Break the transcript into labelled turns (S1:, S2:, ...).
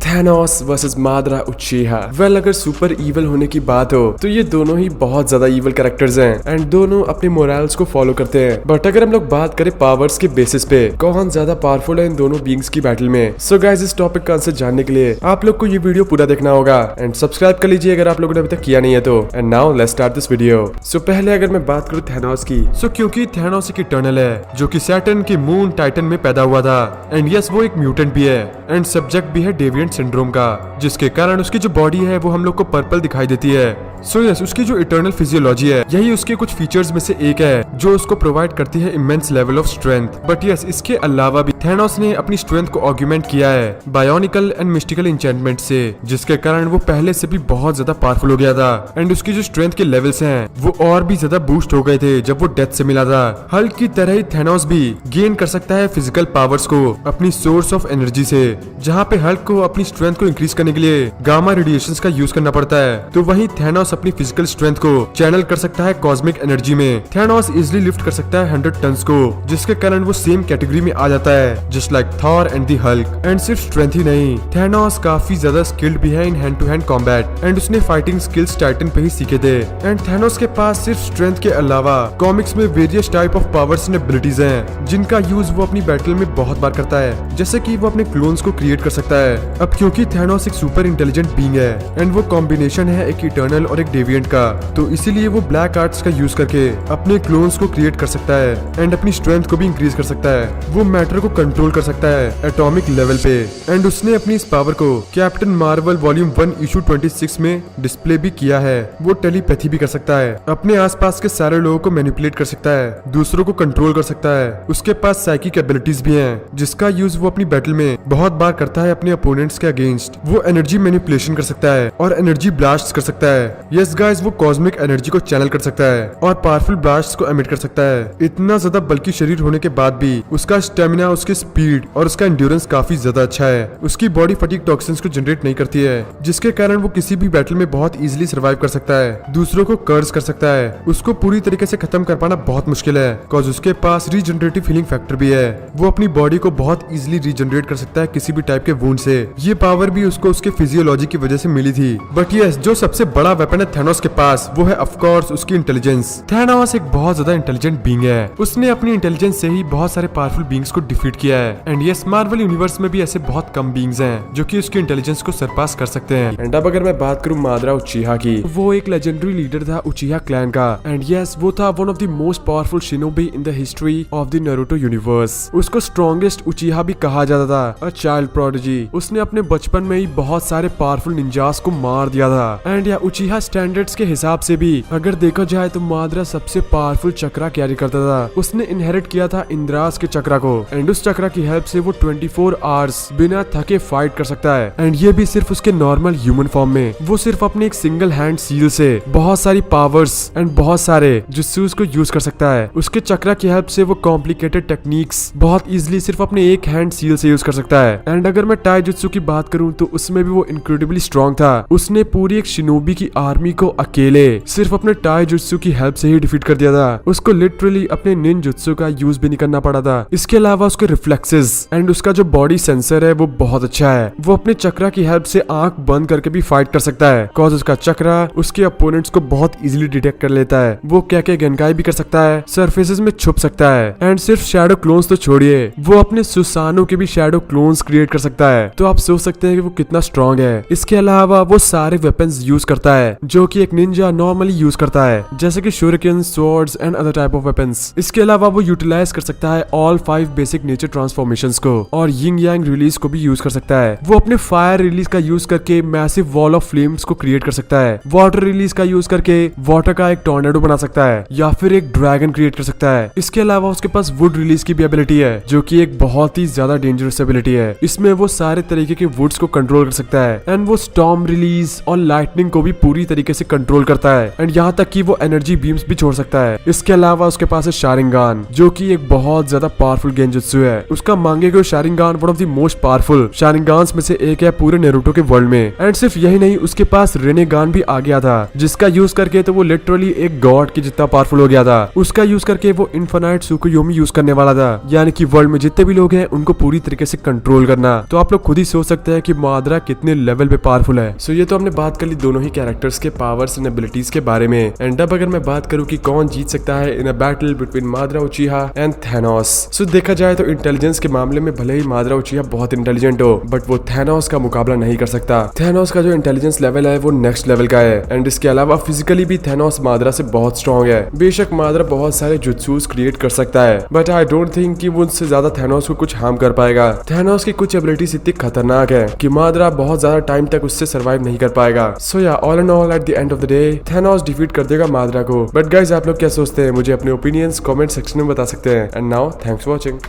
S1: Thanos versus Madara Uchiha. Well, अगर super evil होने की बात हो तो ये दोनों ही बहुत ज्यादा इविल कैरेक्टर्स हैं एंड दोनों अपने मोरल्स को फॉलो करते हैं। बट अगर हम लोग बात करें पावर्स के बेसिस पे कौन ज्यादा पावरफुल है इन दोनों बीइंग्स की बैटल में, सो गाइस इस टॉपिक का आंसर जानने के लिए आप लोग को ये वीडियो पूरा देखना होगा एंड सब्सक्राइब कर लीजिए अगर आप लोगों ने अभी तक किया नहीं है तो। And now let's start this video. So पहले अगर मैं बात करूं थैनोस की, सो क्योंकि थैनोस एक इटर्नल है जो कि सैटर्न के मून टाइटन में पैदा हुआ था एंड यस वो एक म्यूटेंट भी है एंड सब्जेक्ट भी है डेविएंट सिंड्रोम का, जिसके कारण उसकी जो बॉडी है वो हम लोग को पर्पल दिखाई देती है। सो यस उसकी जो इटर्नल फिजियोलॉजी है यही उसके कुछ फीचर्स में से एक है जो उसको प्रोवाइड करती है immense level of strength. But yes इसके अलावा भी थैनोस ने अपनी स्ट्रेंथ को ऑर्गुमेंट किया है बायोनिकल एंड मिस्टिकल एन्चेंटमेंट से, जिसके कारण वो पहले से भी बहुत ज्यादा पावरफुल हो गया था एंड उसकी जो स्ट्रेंथ के लेवल्स हैं वो और भी ज्यादा बूस्ट हो गए थे जब वो डेथ से मिला था। हल्क की तरह ही थैनोस भी गेन कर सकता है फिजिकल पावर्स को अपनी सोर्स ऑफ एनर्जी से, जहाँ पे हल्क को अपनी स्ट्रेंथ को इंक्रीज करने के लिए गामा रेडिएशंस का यूज करना पड़ता है, तो वहीं थैनोस अपनी फिजिकल स्ट्रेंथ को चैनल कर सकता है कॉस्मिक एनर्जी में। थैनोस इजिली लिफ्ट कर सकता है 100 टन्स को, जिसके कारण वो सेम कैटेगरी में आ जाता है just like Thor and the Hulk. And सिर्फ स्ट्रेंथ ही नहीं, थैनोस काफी ज्यादा स्किल्ड भी है in hand to hand combat and उसने फाइटिंग स्किल्स टाइटन पे ही सीखे थे। एंड थैनोस के पास सिर्फ स्ट्रेंथ के अलावा कॉमिक्स में various type of powers and abilities हैं जिनका यूज वो अपनी बैटल में बहुत बार करता है, जैसे कि वो अपने क्लोन्स को क्रिएट कर सकता है। अब क्योंकि थैनोस एक सुपर इंटेलिजेंट बीइंग है एंड वो कॉम्बिनेशन है एक इटर्नल और एक डेविएंट का, तो इसीलिए वो ब्लैक आर्ट्स का यूज करके अपने क्लोन्स को क्रिएट कर सकता है एंड अपनी स्ट्रेंथ को भी इंक्रीज कर सकता है। वो मैटर को कंट्रोल कर सकता है एटॉमिक लेवल पे एंड उसने अपनी इस पावर को कैप्टन मार्वल वॉल्यूम 1 इशू 26 में डिस्प्ले भी किया है। वो टेलीपैथी भी कर सकता है, अपने आसपास के सारे लोगों को मैनिपुलेट कर सकता है, दूसरों को कंट्रोल कर सकता है। उसके पास साइकिक एबिलिटीज भी हैं जिसका यूज वो अपनी बैटल में बहुत बार करता है अपने अपोनेंट्स के अगेंस्ट। वो एनर्जी मैनिपुलेशन कर सकता है और एनर्जी ब्लास्ट कर सकता है। यस गाइस वो कॉस्मिक एनर्जी को चैनल कर सकता है और पावरफुल ब्लास्ट को एमिट कर सकता है। इतना ज्यादा बल्कि शरीर होने के बाद भी उसका स्टेमिना, उसकी स्पीड और उसका एंड्योरेंस काफी ज्यादा अच्छा है। उसकी बॉडी फटीग टॉक्सिन्स को जनरेट नहीं करती है, जिसके कारण वो किसी भी बैटल में बहुत इजीली सर्वाइव कर सकता है, दूसरों को कर्ज कर सकता है। उसको पूरी तरीके से खत्म कर पाना बहुत मुश्किल है बिकॉज उसके पास रीजनरेटिव हीलिंग फैक्टर भी है। वो अपनी बॉडी को बहुत इजीली रीजनरेट कर सकता है किसी भी टाइप के वुंड से। ये पावर भी उसको उसके फिजियोलॉजी की वजह से मिली थी। बट यस जो सबसे बड़ा वेपन है थैनोस के पास वो है ऑफ कोर्स उसकी इंटेलिजेंस। थैनोस एक बहुत ज्यादा इंटेलिजेंट बीइंग है, उसने अपनी इंटेलिजेंस से ही बहुत सारे पावरफुल बीइंग्स को डिफीट किया है एंड यस मार्वल यूनिवर्स में भी ऐसे बहुत कम बीइंग्स हैं जो कि उसकी इंटेलिजेंस को सरपास कर सकते हैं। एंड अब अगर मैं बात करूं मादरा उचीहा की, वो एक लेजेंडरी लीडर था उचीहा क्लैन का एंड यस वो था one of the most powerful shinobi in the history of the Naruto universe. उसको स्ट्रॉन्गेस्ट उचीहा भी कहा जाता था, अ चाइल्ड प्रोडिजी। उसने अपने बचपन में ही बहुत सारे पावरफुल निंजास को मार दिया था एंड या उचीहा स्टैंडर्ड्स के हिसाब से भी अगर देखा जाए तो मादरा सबसे पावरफुल चक्रा कैरी करता था। उसने इनहेरिट किया था इंद्रास के चक्रा को एंड उस चक्रा की हेल्प से वो 24 आवर्स बिना थके फाइट कर सकता है एंड ये भी सिर्फ उसके नॉर्मल ह्यूमन फॉर्म में। वो सिर्फ अपने एक सिंगल हैंड सील से बहुत सारी पावर्स एंड बहुत सारे जुत्सुस को यूज कर सकता है। उसके चक्रा की हेल्प से वो कॉम्प्लिकेटेड टेक्निक्स बहुत इजीली सिर्फ अपने एक हैंड सील से यूज कर सकता है। एंड अगर मैं टाई जुत्सु की बात करूं तो उसमें भी वो इनक्रेडिबली स्ट्रॉन्ग था। उसने पूरी एक शिनोबी की आर्मी को अकेले सिर्फ अपने टाई जुत्सु की हेल्प से ही डिफीट कर दिया था। उसको लिटरली अपने निन जुत्सु का यूज भी नहीं करना पड़ा था। इसके अलावा उसके रिफ्लेक्सेस एंड उसका जो बॉडी सेंसर है वो बहुत अच्छा है। वो अपने चक्रा की हेल्प से आंख बंद करके भी फाइट कर सकता है बिकॉज उसका चक्रा उसके अपोनेंट्स को बहुत इजीली डिटेक्ट कर लेता है। वो क्या क्या गनकाई भी कर सकता है, सरफेसेस में छुप सकता है एंड सिर्फ शैडो क्लोन्स तो छोड़िए वो अपने सुसानो के भी शैडो क्लोन्स क्रिएट कर सकता है। तो आप सोच सकते हैं कि वो कितना स्ट्रॉन्ग है। इसके अलावा वो सारे वेपन्स यूज करता है जो कि एक निंजा नॉर्मली यूज करता है, जैसे कि shuriken, swords and other type of weapons. इसके अलावा वो यूटिलाइज कर सकता है ऑल 5 बेसिक नेचर ट्रांसफॉर्मेशंस को और यिंग यांग रिलीज को भी यूज कर सकता है। वो अपने फायर रिलीज का यूज करके मैसिव वॉल ऑफ फ्लेम्स को क्रिएट कर सकता है, वाटर रिलीज का यूज करके वाटर का एक टॉर्नेडो बना सकता है या फिर एक ड्रैगन क्रिएट कर सकता है। इसके अलावा उसके पास वुड रिलीज की भी एबिलिटी है जो कि एक बहुत ही ज्यादा डेंजरस एबिलिटी है। इसमें वो सारे तरीके के वुड्स को कंट्रोल कर सकता है एंड वो स्टॉर्म रिलीज और लाइटनिंग को भी पूरी तरीके से कंट्रोल करता है एंड यहाँ तक कि वो एनर्जी बीम्स भी छोड़ सकता है। इसके अलावा उसके पास है शारिंगान, जो कि एक बहुत ज्यादा पावरफुल गेंजुत्सु है। उसका Mangekyo Sharingan one of the most powerful Sharingans में से एक है पूरे नारुतो के वर्ल्ड में। एंड सिर्फ यही नहीं, उसके पास रेनेगान भी आ गया था, जिसका यूज करके तो वो लिटरली एक गॉड की जितना पावरफुल हो गया था। उसका यूज करके वो इनफाइनाइट सुकुयोमी यूज करने वाला था, यानी कि वर्ल्ड में जितने भी लोग हैं उनको पूरी तरीके से कंट्रोल करना। तो आप लोग खुद ही सोच सकते हैं कि मादरा कितने लेवल पे पावरफुल है। सो ये तो हमने बात कर ली दोनों ही कैरेक्टर्स के पावर्स एंड एबिलिटीज के बारे में। एंड अब अगर मैं बात करूं कि कौन जीत सकता है in a battle between Madara Uchiha and Thanos, so देखा जाए तो इंटेलिजेंस के मामले में भले ही मादरा उचिहा बहुत इंटेलिजेंट हो, बट वो थैनोस का मुकाबला नहीं कर सकता। थैनोस का जो इंटेलिजेंस लेवल है वो नेक्स्ट लेवल का है। एंड इसके अलावा फिजिकली भी थैनोस मादरा से बहुत स्ट्रॉन्ग है। बेशक मादरा बहुत सारे जुत्सूस क्रिएट कर सकता है, बट आई डोंट थिंक कि वो उनसे ज्यादा थैनोस को कुछ हार्म कर पाएगा। थैनोस की कुछ एबिलिटीज इतनी खतरनाक है कि मादरा बहुत ज्यादा टाइम तक उससे सर्वाइव नहीं कर पाएगा। सो या all and all at the end of the day Thanos defeat कर देगा मादरा को। बट गाइस, आप लोग क्या सोचते हैं? मुझे अपने ओपिनियंस कमेंट सेक्शन में बता सकते हैं। And now thanks for watching.